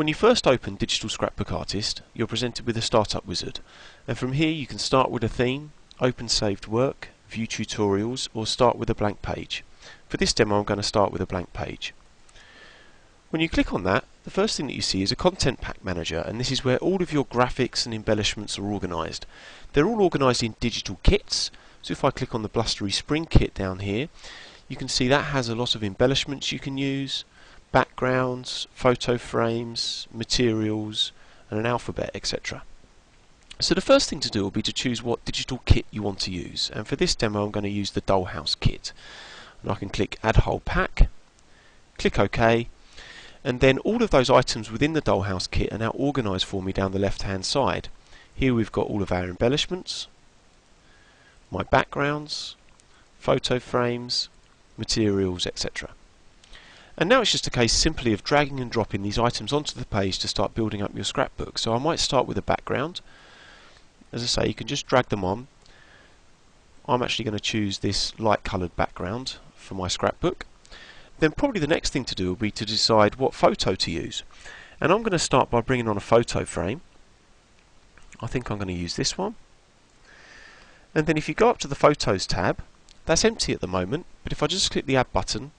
When you first open Digital Scrapbook Artist, you're presented with a startup wizard, and from here you can start with a theme, open saved work, view tutorials, or start with a blank page. For this demo I'm going to start with a blank page. When you click on that, the first thing that you see is a content pack manager, and this is where all of your graphics and embellishments are organised. They're all organised in digital kits, so if I click on the blustery spring kit down here, you can see that has a lot of embellishments you can use, backgrounds, photo frames, materials, and an alphabet, etc. So the first thing to do will be to choose what digital kit you want to use, and for this demo I'm going to use the Dollhouse kit. And I can click Add Whole Pack, click OK, and then all of those items within the Dollhouse kit are now organised for me down the left hand side. Here we've got all of our embellishments, my backgrounds, photo frames, materials, etc. And now it's just a case simply of dragging and dropping these items onto the page to start building up your scrapbook. So I might start with a background. As I say, you can just drag them on. I'm actually going to choose this light coloured background for my scrapbook. Then probably the next thing to do will be to decide what photo to use. And I'm going to start by bringing on a photo frame. I think I'm going to use this one. And then if you go up to the Photos tab, that's empty at the moment, but if I just click the Add button,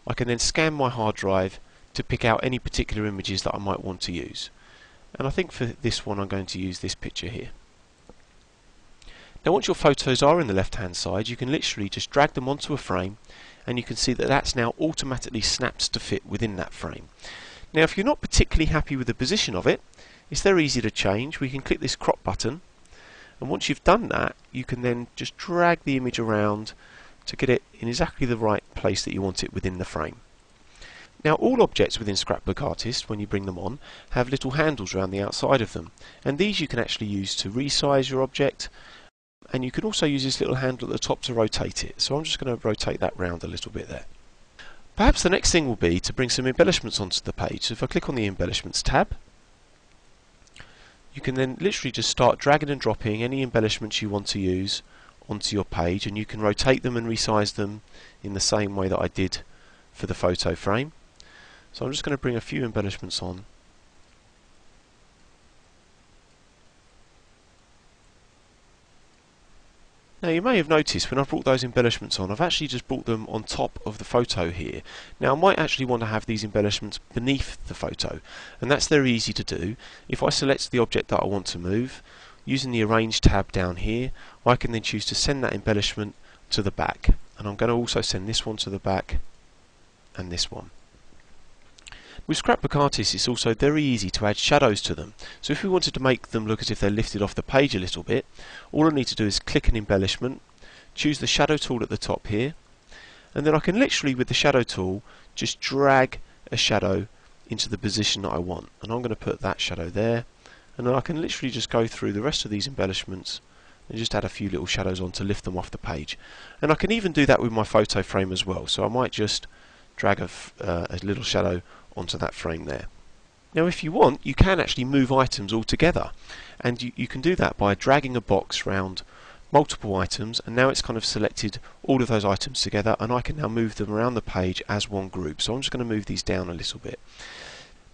I can then scan my hard drive to pick out any particular images that I might want to use. And I think for this one I'm going to use this picture here. Now once your photos are in the left hand side, you can literally just drag them onto a frame, and you can see that that's now automatically snapped to fit within that frame. Now if you're not particularly happy with the position of it, it's very easy to change. We can click this crop button, and once you've done that you can then just drag the image around to get it in exactly the right place that you want it within the frame. Now all objects within Scrapbook Artist, when you bring them on, have little handles around the outside of them, and these you can actually use to resize your object, and you can also use this little handle at the top to rotate it. So I'm just going to rotate that round a little bit there. Perhaps the next thing will be to bring some embellishments onto the page. So if I click on the Embellishments tab, you can then literally just start dragging and dropping any embellishments you want to use onto your page, and you can rotate them and resize them in the same way that I did for the photo frame. So I'm just going to bring a few embellishments on. Now you may have noticed when I brought those embellishments on, I've actually just brought them on top of the photo here. Now I might actually want to have these embellishments beneath the photo, and that's very easy to do. If I select the object that I want to move, using the Arrange tab down here, I can then choose to send that embellishment to the back, and I'm going to also send this one to the back and this one. With Scrapbook Artist it's also very easy to add shadows to them, so if we wanted to make them look as if they're lifted off the page a little bit, all I need to do is click an embellishment, choose the shadow tool at the top here, and then I can literally with the shadow tool just drag a shadow into the position that I want, and I'm going to put that shadow there, and then I can literally just go through the rest of these embellishments and just add a few little shadows on to lift them off the page. And I can even do that with my photo frame as well, so I might just drag a little shadow onto that frame there. Now if you want, you can actually move items all together, and you can do that by dragging a box around multiple items, and now it's kind of selected all of those items together, and I can now move them around the page as one group. So I'm just going to move these down a little bit.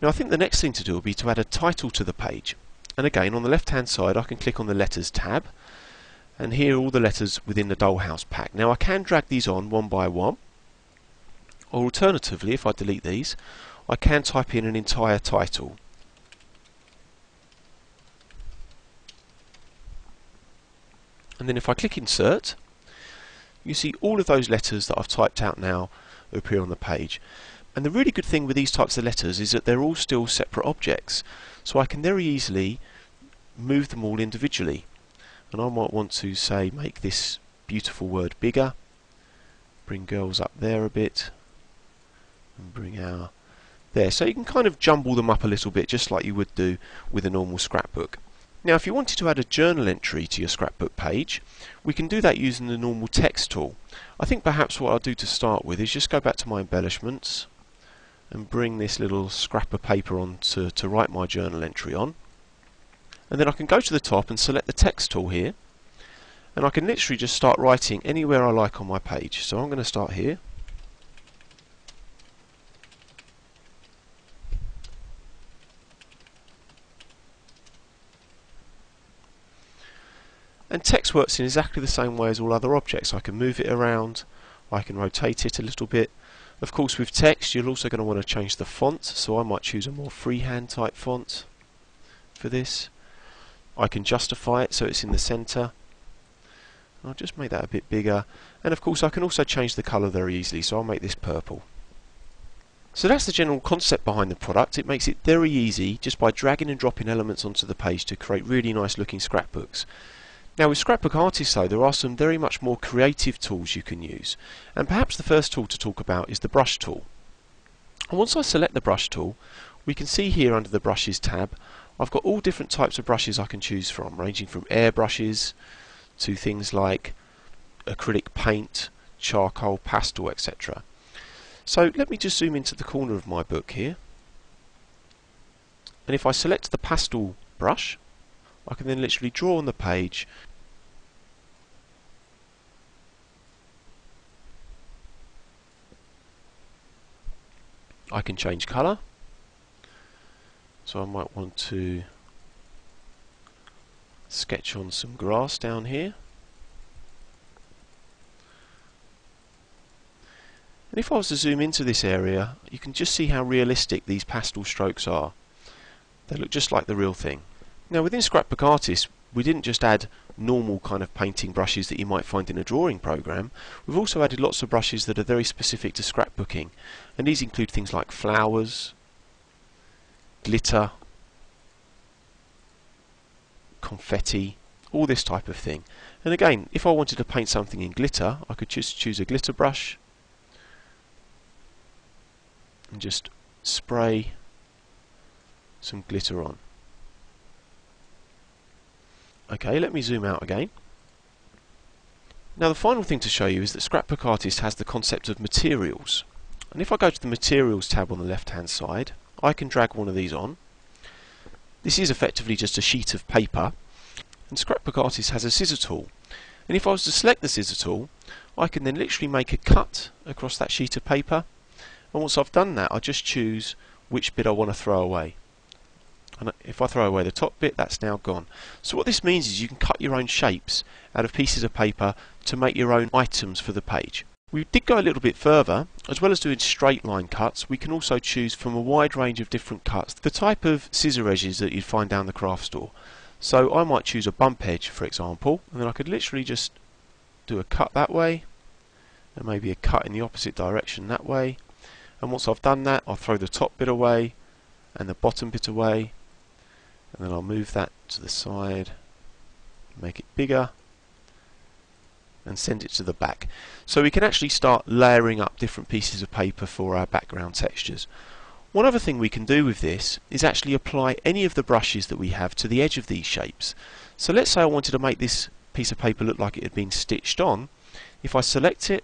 Now I think the next thing to do will be to add a title to the page, and again on the left hand side I can click on the Letters tab, and here are all the letters within the Dollhouse pack. Now I can drag these on one by one, or alternatively if I delete these, I can type in an entire title. And then if I click Insert, you see all of those letters that I've typed out now appear on the page. And the really good thing with these types of letters is that they're all still separate objects, so I can very easily move them all individually. And I might want to say make this beautiful word bigger, bring girls up there a bit, and bring our there. So you can kind of jumble them up a little bit just like you would do with a normal scrapbook. Now if you wanted to add a journal entry to your scrapbook page, we can do that using the normal text tool. I think perhaps what I'll do to start with is just go back to my embellishments and bring this little scrap of paper on to write my journal entry on. And then I can go to the top and select the text tool here, and I can literally just start writing anywhere I like on my page. So I'm going to start here. And text works in exactly the same way as all other objects. I can move it around, I can rotate it a little bit. Of course, with text you're also going to want to change the font, so I might choose a more freehand type font for this. I can justify it so it's in the centre. I'll just make that a bit bigger, and of course I can also change the colour very easily, so I'll make this purple. So that's the general concept behind the product. It makes it very easy just by dragging and dropping elements onto the page to create really nice looking scrapbooks. Now with Scrapbook Artist though, there are some very much more creative tools you can use, and perhaps the first tool to talk about is the brush tool. And once I select the brush tool, we can see here under the brushes tab I've got all different types of brushes I can choose from, ranging from air brushes to things like acrylic paint, charcoal, pastel, etc. So let me just zoom into the corner of my book here, and if I select the pastel brush, I can then literally draw on the page. I can change colour, so I might want to sketch on some grass down here. And if I was to zoom into this area, you can just see how realistic these pastel strokes are. They look just like the real thing. Now within Scrapbook Artist, we didn't just add normal kind of painting brushes that you might find in a drawing program. We've also added lots of brushes that are very specific to scrapbooking, and these include things like flowers, glitter, confetti, all this type of thing. And again, if I wanted to paint something in glitter, I could just choose a glitter brush and just spray some glitter on. Okay, let me zoom out again. Now the final thing to show you is that Scrapbook Artist has the concept of materials. And if I go to the materials tab on the left hand side, I can drag one of these on. This is effectively just a sheet of paper, and Scrapbook Artist has a scissor tool. And if I was to select the scissor tool, I can then literally make a cut across that sheet of paper, and once I've done that I just choose which bit I want to throw away. And if I throw away the top bit, that's now gone. So what this means is you can cut your own shapes out of pieces of paper to make your own items for the page. We did go a little bit further. As well as doing straight line cuts, we can also choose from a wide range of different cuts, the type of scissor edges that you'd find down the craft store. So I might choose a bump edge, for example, and then I could literally just do a cut that way, and maybe a cut in the opposite direction that way. And once I've done that, I'll throw the top bit away and the bottom bit away, and then I'll move that to the side, make it bigger, and send it to the back. So we can actually start layering up different pieces of paper for our background textures. One other thing we can do with this is actually apply any of the brushes that we have to the edge of these shapes. So let's say I wanted to make this piece of paper look like it had been stitched on. If I select it,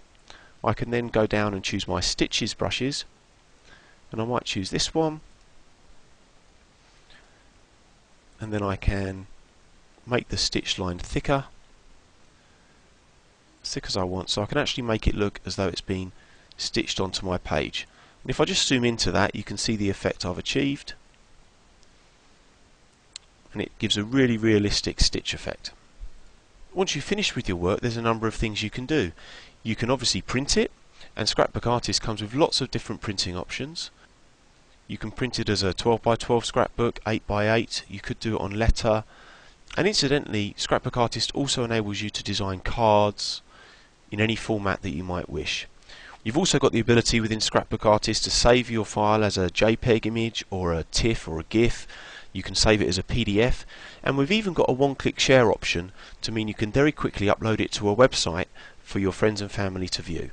I can then go down and choose my stitches brushes, and I might choose this one, and then I can make the stitch line thicker, as thick as I want, so I can actually make it look as though it's been stitched onto my page. And if I just zoom into that, you can see the effect I've achieved, and it gives a really realistic stitch effect. Once you've finished with your work, there's a number of things you can do. You can obviously print it, and Scrapbook Artist comes with lots of different printing options. You can print it as a 12x12 scrapbook, 8x8, you could do it on letter, and incidentally Scrapbook Artist also enables you to design cards in any format that you might wish. You've also got the ability within Scrapbook Artist to save your file as a JPEG image or a TIFF or a GIF. You can save it as a PDF, and we've even got a one-click share option to mean you can very quickly upload it to a website for your friends and family to view.